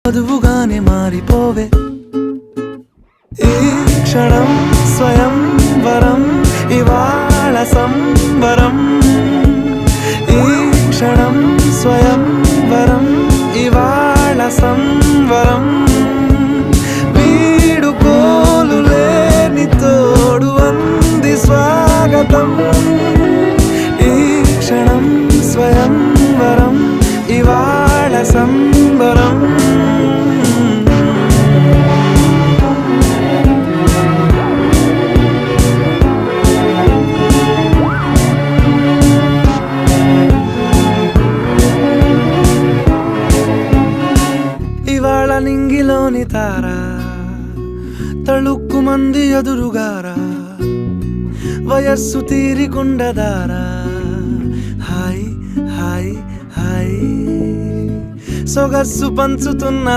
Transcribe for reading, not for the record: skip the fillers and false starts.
చదువుగానే మారిపోవే ఈ క్షణం స్వయం వరం ఇవాళ సంబరం ఈ క్షణం స్వయం వరం ఇవాళ సంవరం వీడుకోలు లేని తోడు అంది స్వాగతం ఈ క్షణం స్వయం వరం ఇవాళ సంబరం ఇవాళ నింగిలోని తారా తళుక్కు మంది ఎదురుగారా వయస్సు తీరికుండదారా హాయ్ హాయ్ హాయ్ సొగస్సు పంచుతున్న